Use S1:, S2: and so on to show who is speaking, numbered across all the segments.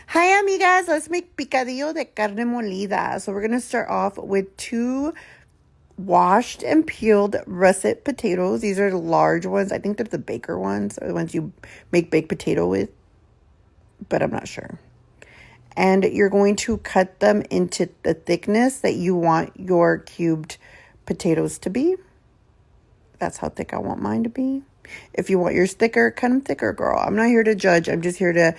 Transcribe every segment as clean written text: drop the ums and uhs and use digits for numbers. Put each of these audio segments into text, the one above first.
S1: Hi, amigas. Let's make picadillo de carne molida. So we're going to start off with 2 washed and peeled russet potatoes. These are the large ones. I think they're the baker ones, or the ones you make baked potato with, but I'm not sure. And you're going to cut them into the thickness that you want your cubed potatoes to be. That's how thick I want mine to be. If you want yours thicker, cut them thicker, girl. I'm not here to judge. I'm just here to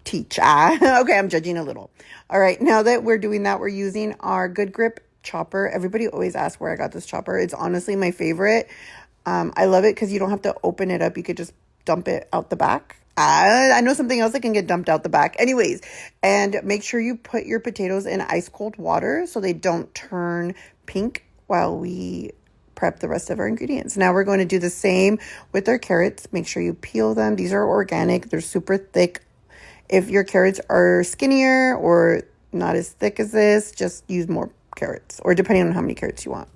S1: teach. Okay, I'm judging a little. All right, now that we're doing that, we're using our Good Grip chopper. Everybody always asks where I got this chopper. It's honestly my favorite. I love it because you don't have to open it up. You could just dump it out the back. I know something else that can get dumped out the back. Anyways, and make sure you put your potatoes in ice cold water so they don't turn pink while we prep the rest of our ingredients. Now we're going to do the same with our carrots. Make sure you peel them. These are organic. They're super thick. If your carrots are skinnier or not as thick as this, just use more carrots, or depending on how many carrots you want.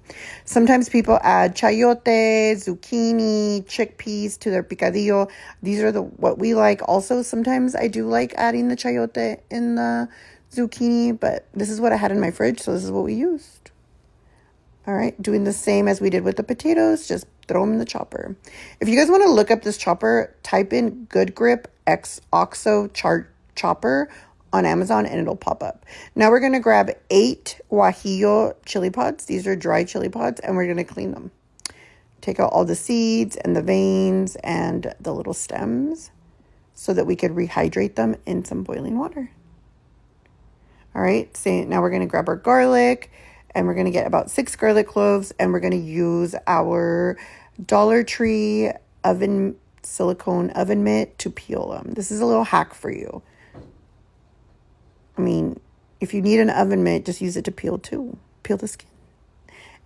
S1: Sometimes people add chayote, zucchini, chickpeas to their picadillo. These are what we like. Also, sometimes I do like adding the chayote in the zucchini, but this is what I had in my fridge, so this is what we used. All right, doing the same as we did with the potatoes, just throw them in the chopper. If you guys want to look up this chopper, type in Good Grip X OXO chopper on Amazon and it'll pop up. Now we're going to grab 8 guajillo chili pods. These are dry chili pods, and we're going to clean them. Take out all the seeds and the veins and the little stems so that we could rehydrate them in some boiling water. All right, so now we're going to grab our garlic. And we're going to get about 6 garlic cloves, and we're going to use our Dollar Tree silicone oven mitt to peel them. This is a little hack for you. I mean, if you need an oven mitt, just use it to peel too. Peel the skin.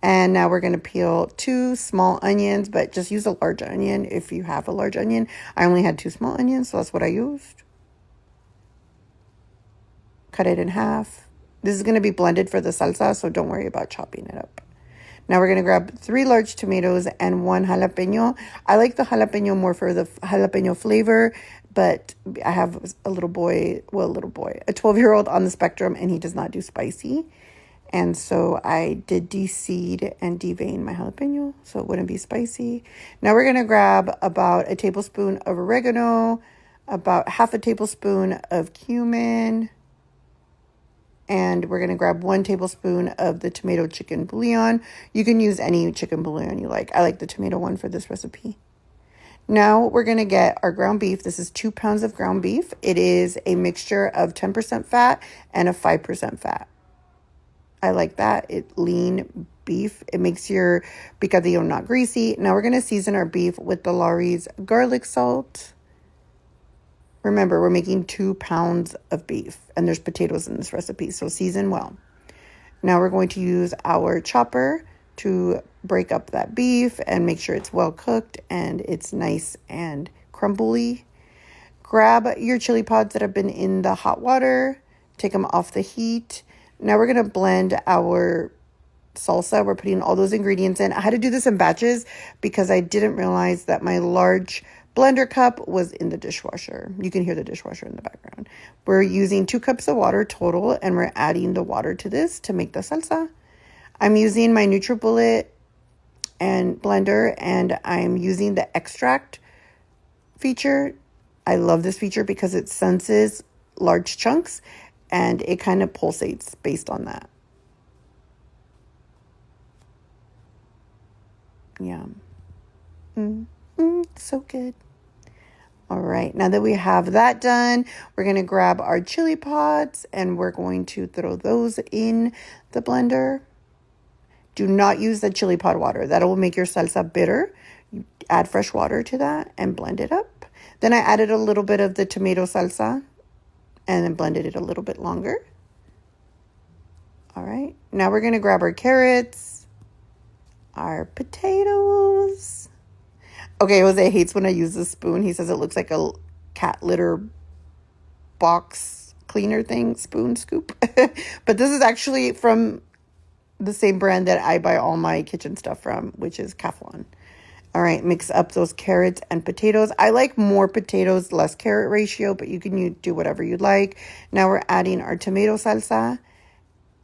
S1: And now we're going to peel 2 small onions, but just use a large onion if you have a large onion. I only had 2 small onions, so that's what I used. Cut it in half. This is going to be blended for the salsa, so don't worry about chopping it up. Now we're going to grab 3 large tomatoes and 1 jalapeno. I like the jalapeno more for the jalapeno flavor, but I have a 12-year-old on the spectrum, and he does not do spicy. And so I did de-seed and devein my jalapeno, so it wouldn't be spicy. Now we're going to grab about a tablespoon of oregano, about half a tablespoon of cumin, and we're going to grab 1 tablespoon of the tomato chicken bouillon. You can use any chicken bouillon you like. I like the tomato one for this recipe. Now we're going to get our ground beef. This is 2 pounds of ground beef. It is a mixture of 10% fat and a 5% fat. I like that. Lean beef. It makes your picadillo not greasy. Now we're going to season our beef with the Lawry's garlic salt. Remember, we're making 2 pounds of beef, and there's potatoes in this recipe, so season well. Now we're going to use our chopper to break up that beef and make sure it's well cooked and it's nice and crumbly. Grab your chili pods that have been in the hot water, take them off the heat. Now we're going to blend our salsa. We're putting all those ingredients in. I had to do this in batches because I didn't realize that my large blender cup was in the dishwasher. You can hear the dishwasher in the background. We're using 2 cups of water total, and we're adding the water to this to make the salsa. I'm using my NutriBullet and blender, and I'm using the extract feature. I love this feature because it senses large chunks, and it kind of pulsates based on that. Yum. So good. All right, now that we have that done, we're going to grab our chili pods and we're going to throw those in the blender. Do not use the chili pod water. That will make your salsa bitter. You add fresh water to that and blend it up. Then I added a little bit of the tomato salsa and then blended it a little bit longer. All right, now we're going to grab our carrots, our potatoes. Okay, Jose hates when I use the spoon. He says it looks like a cat litter box cleaner thing, spoon scoop. But this is actually from the same brand that I buy all my kitchen stuff from, which is Calphalon. All right, mix up those carrots and potatoes. I like more potatoes, less carrot ratio, but you can do whatever you like. Now we're adding our tomato salsa,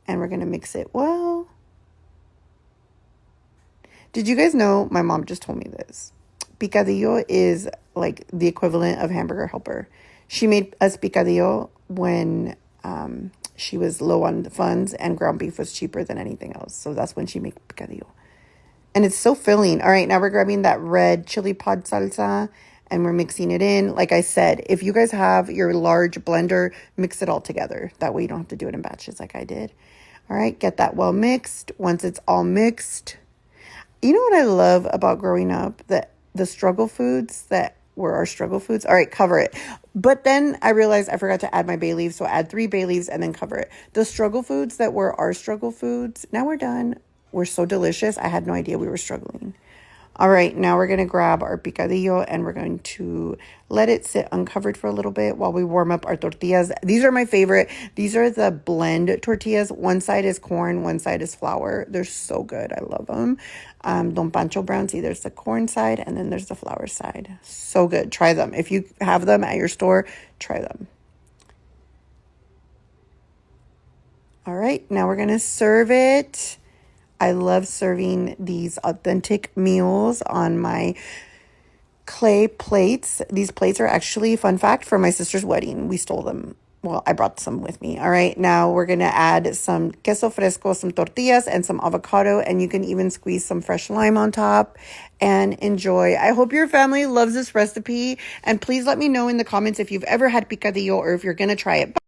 S1: and we're going to mix it well. Did you guys know, my mom just told me this, picadillo is like the equivalent of hamburger helper. She made us picadillo when she was low on funds and ground beef was cheaper than anything else. So that's when she made picadillo. And it's so filling. All right, now we're grabbing that red chili pod salsa and we're mixing it in. Like I said, if you guys have your large blender, mix it all together. That way you don't have to do it in batches like I did. All right, get that well mixed. Once it's all mixed, you know what I love about growing up? That the struggle foods that were our struggle foods. All right, cover it. But then I realized I forgot to add my bay leaves. So add 3 bay leaves and then cover it. The struggle foods that were our struggle foods, now we're done. We're so delicious. I had no idea we were struggling. All right, now we're going to grab our picadillo and we're going to let it sit uncovered for a little bit while we warm up our tortillas. These are my favorite. These are the blend tortillas. One side is corn, one side is flour. They're so good. I love them. Don Pancho Brown, see, there's the corn side and then there's the flour side. So good. Try them. If you have them at your store, try them. All right, now we're going to serve it. I love serving these authentic meals on my clay plates. These plates are actually, fun fact, for my sister's wedding. We stole them. Well, I brought some with me. All right, now we're going to add some queso fresco, some tortillas, and some avocado. And you can even squeeze some fresh lime on top and enjoy. I hope your family loves this recipe. And please let me know in the comments if you've ever had picadillo or if you're going to try it.